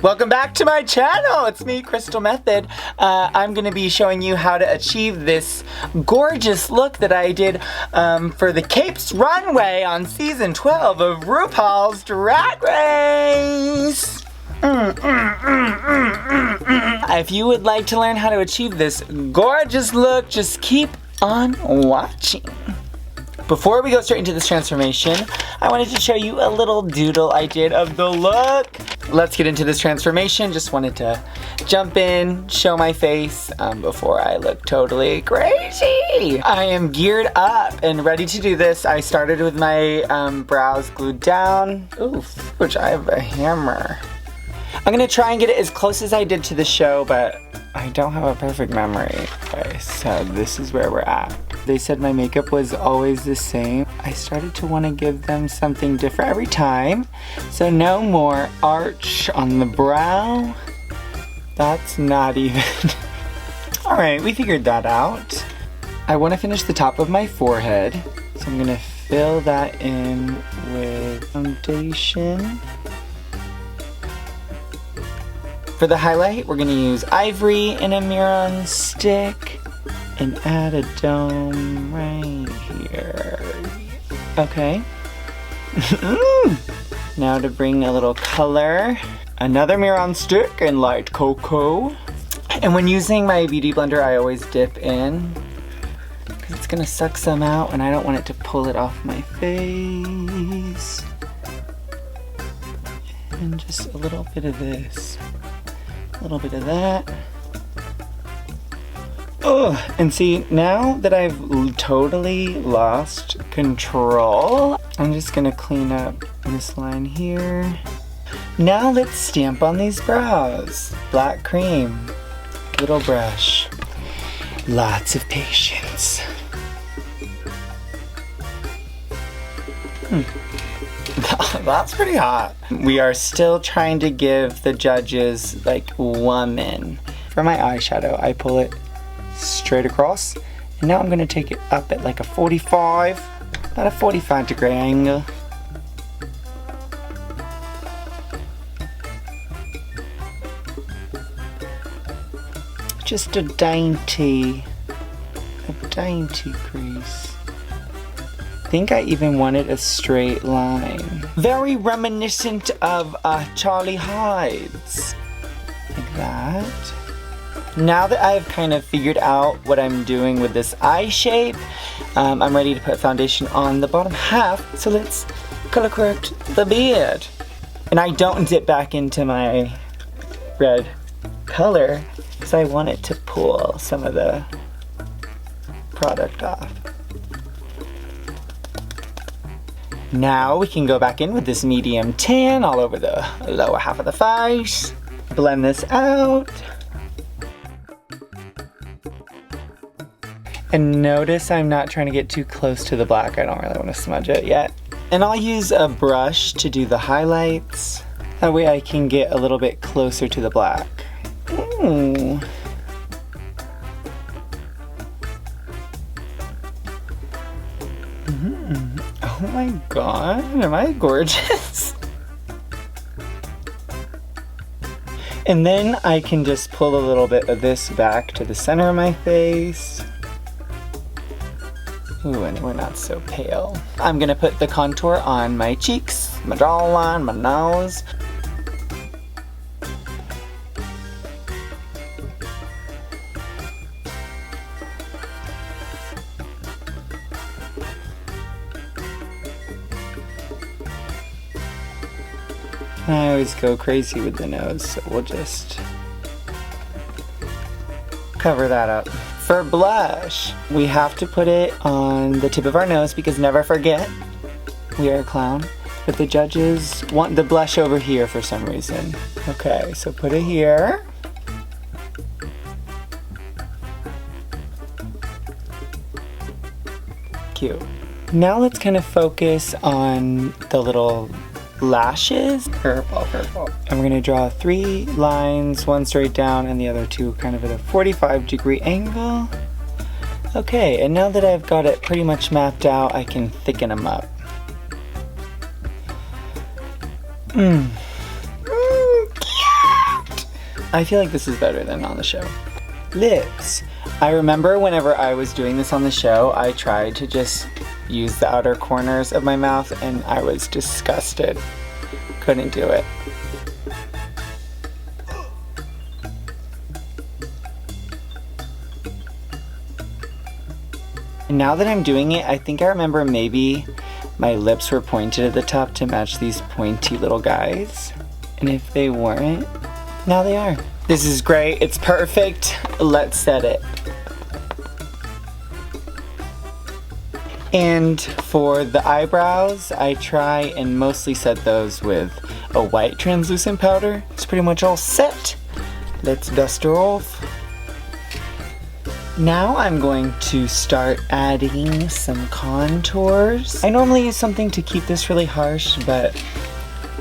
Welcome back to my channel. It's me, Crystal Method. I'm going to be showing you how to achieve this gorgeous look that I did for the Capes runway on season 12 of RuPaul's Drag Race. If you would like to learn how to achieve this gorgeous look, just keep on watching. Before we go straight into this transformation, I wanted to show you a little doodle I did of the look. Let's get into this transformation. Just wanted to jump in, show my face before I look totally crazy. I am geared up and ready to do this. I started with my brows glued down. Oof, which I have a hammer. I'm gonna try and get it as close as I did to the show, but I don't have a perfect memory. Okay, so this is where we're at. They said my makeup was always the same. I started to want to give them something different every time. So no more arch on the brow. That's not even. All right, we figured that out. I want to finish the top of my forehead. So I'm gonna fill that in with foundation. For the highlight, we're gonna use ivory and a mirror on stick and add a dome right here. Okay. Now to bring a little color, another mirror on stick and light cocoa. And when using my beauty blender, I always dip in because it's gonna suck some out and I don't want it to pull it off my face. And just a little bit of this. A little bit of that. Oh, and see, now that I've totally lost control, I'm just gonna clean up this line here. Now let's stamp on these brows. Black cream, little brush, lots of patience. That's pretty hot. We are still trying to give the judges like woman. For my eyeshadow, I pull it straight across, and now I'm gonna take it up at like a 45, about a 45-degree angle. Just a dainty crease. I think I even wanted a straight line. Very reminiscent of Charlie Hides. Like that. Now that I've kind of figured out what I'm doing with this eye shape, I'm ready to put foundation on the bottom half. So let's color correct the beard. And I don't dip back into my red color because I want it to pull some of the product off. Now we can go back in with this medium tan all over the lower half of the face. Blend this out. And notice I'm not trying to get too close to the black. I don't really want to smudge it yet. And I'll use a brush to do the highlights. That way I can get a little bit closer to the black. Ooh. Oh my god, am I gorgeous? And then I can just pull a little bit of this back to the center of my face. Ooh, and we're not so pale. I'm gonna put the contour on my cheeks, my jawline, my nose. I always go crazy with the nose, so we'll just cover that up. For blush, we have to put it on the tip of our nose because never forget, we are a clown. But the judges want the blush over here for some reason. Okay, so put it here. Cute. Now let's kind of focus on the little lashes. Purple. And we're gonna draw 3 lines, one straight down and the other 2 kind of at a 45-degree angle. Okay, and now that I've got it pretty much mapped out, I can thicken them up. I feel like this is better than on the show. Lips. I remember whenever I was doing this on the show, I tried to just use the outer corners of my mouth and I was disgusted. Couldn't do it. And now that I'm doing it, I think I remember maybe my lips were pointed at the top to match these pointy little guys. And if they weren't, now they are. This is great, it's perfect. Let's set it. And for the eyebrows, I try and mostly set those with a white translucent powder. It's pretty much all set. Let's dust her off. Now I'm going to start adding some contours. I normally use something to keep this really harsh, but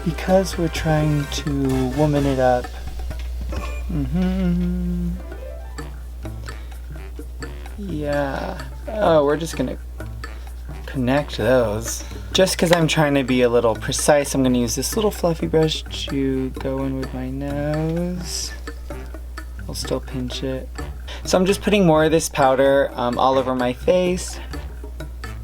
because we're trying to woman it up, yeah. Oh, we're just gonna connect those. Just because I'm trying to be a little precise, I'm gonna use this little fluffy brush to go in with my nose. I'll still pinch it. So I'm just putting more of this powder all over my face,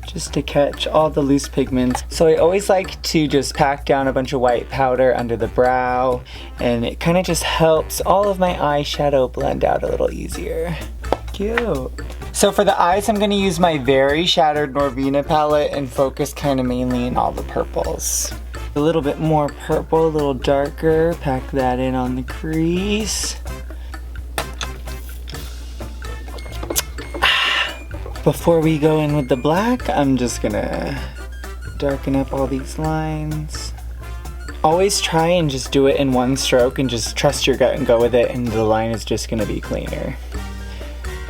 just to catch all the loose pigments. So I always like to just pack down a bunch of white powder under the brow, and it kind of just helps all of my eyeshadow blend out a little easier. Cute. So for the eyes, I'm going to use my very shattered Norvina palette and focus kind of mainly in all the purples. A little bit more purple, a little darker, pack that in on the crease. Before we go in with the black, I'm just gonna darken up all these lines. Always try and just do it in one stroke and just trust your gut and go with it, and the line is just gonna be cleaner.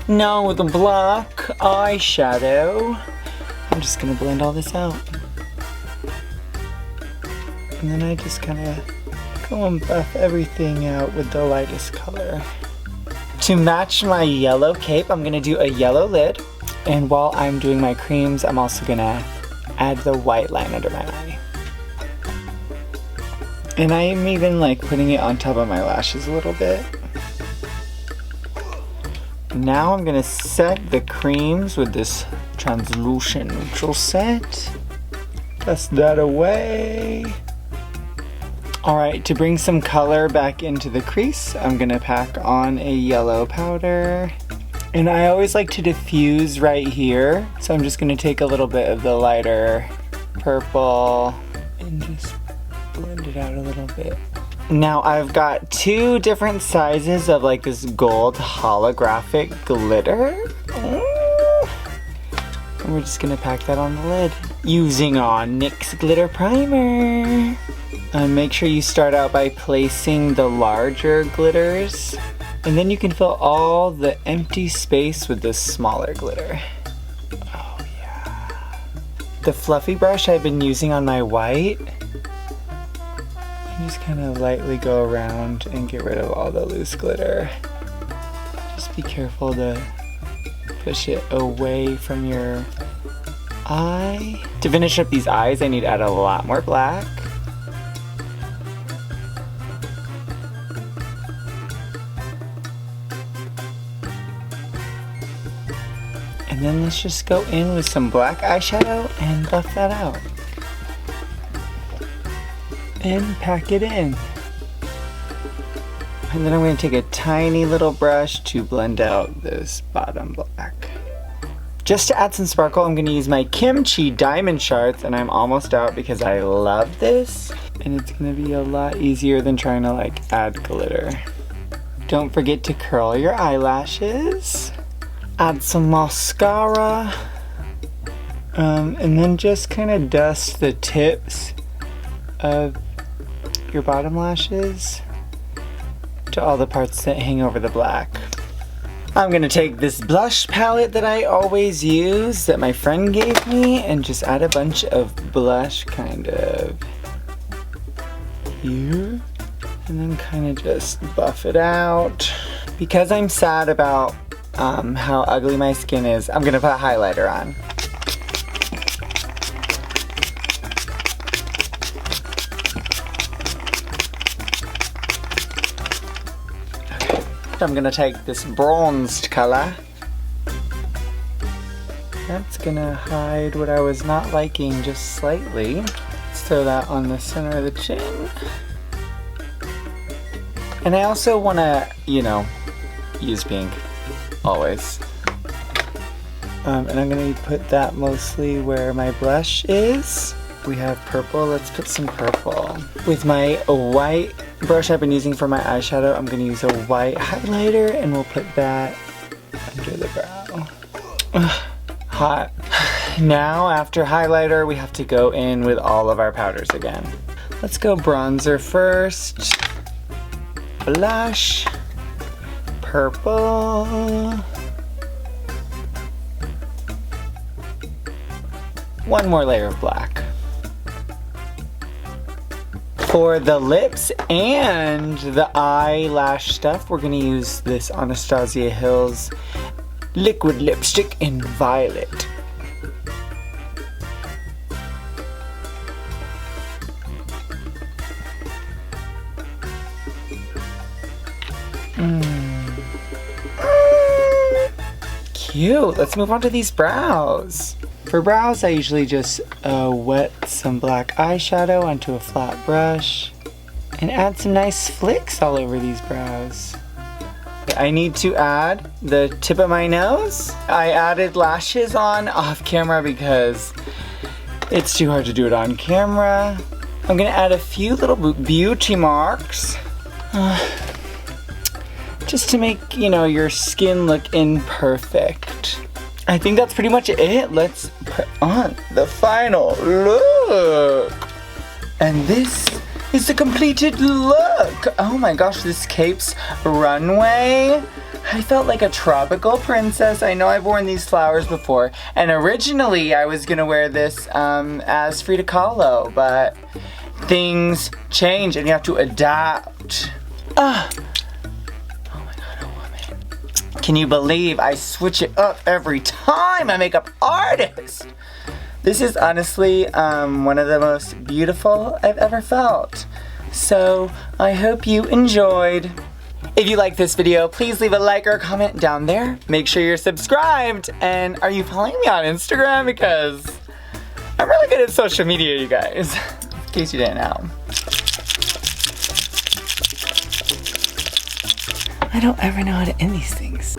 Now with the black eyeshadow, I'm just gonna blend all this out. And then I just kinda go and buff everything out with the lightest color. To match my yellow cape, I'm gonna do a yellow lid. And while I'm doing my creams, I'm also gonna add the white line under my eye. And I am even like putting it on top of my lashes a little bit. Now I'm gonna set the creams with this translucent neutral set. Dust that away. Alright, to bring some color back into the crease, I'm gonna pack on a yellow powder. And I always like to diffuse right here, so I'm just going to take a little bit of the lighter purple and just blend it out a little bit. Now I've got two different sizes of like this gold holographic glitter. And we're just going to pack that on the lid using our NYX glitter primer. Make sure you start out by placing the larger glitters. And then you can fill all the empty space with this smaller glitter. Oh yeah. The fluffy brush I've been using on my white, I just kind of lightly go around and get rid of all the loose glitter. Just be careful to push it away from your eye. To finish up these eyes, I need to add a lot more black. And then let's just go in with some black eyeshadow and buff that out. And pack it in. And then I'm going to take a tiny little brush to blend out this bottom black. Just to add some sparkle, I'm going to use my Kimchi Diamond Shards, and I'm almost out because I love this. And it's going to be a lot easier than trying to like add glitter. Don't forget to curl your eyelashes. Add some mascara, and then just kind of dust the tips of your bottom lashes to all the parts that hang over the black. I'm gonna take this blush palette that I always use that my friend gave me and just add a bunch of blush kind of here, and then kind of just buff it out. Because I'm sad about how ugly my skin is, I'm gonna put highlighter on. I'm gonna take this bronzed color. That's gonna hide what I was not liking just slightly. Let's throw that on the center of the chin. And I also wanna, you know, use pink, always. And I'm gonna put that mostly where my blush is. We have purple, let's put some purple. With my white brush I've been using for my eyeshadow, I'm gonna use a white highlighter and we'll put that under the brow. Ugh, hot. Now, after highlighter, we have to go in with all of our powders again. Let's go bronzer first. Blush. Purple. One more layer of black. For the lips and the eyelash stuff, we're gonna use this Anastasia Hills liquid lipstick in violet. Cute. Let's move on to these brows. For brows, I usually just wet some black eyeshadow onto a flat brush and add some nice flicks all over these brows. I need to add the tip of my nose. I added lashes on off camera because it's too hard to do it on camera. I'm gonna add a few little beauty marks just to make, you know, your skin look imperfect. I think that's pretty much it. Let's put on the final look. And this is the completed look. Oh my gosh, this cape's runway. I felt like a tropical princess. I know I've worn these flowers before. And originally I was gonna wear this as Frida Kahlo, but things change and you have to adapt. Can you believe I switch it up every time I make up artist? This is honestly one of the most beautiful I've ever felt. So I hope you enjoyed. If you like this video, please leave a like or a comment down there. Make sure you're subscribed. And are you following me on Instagram? Because I'm really good at social media, you guys. In case you didn't know. I don't ever know how to end these things.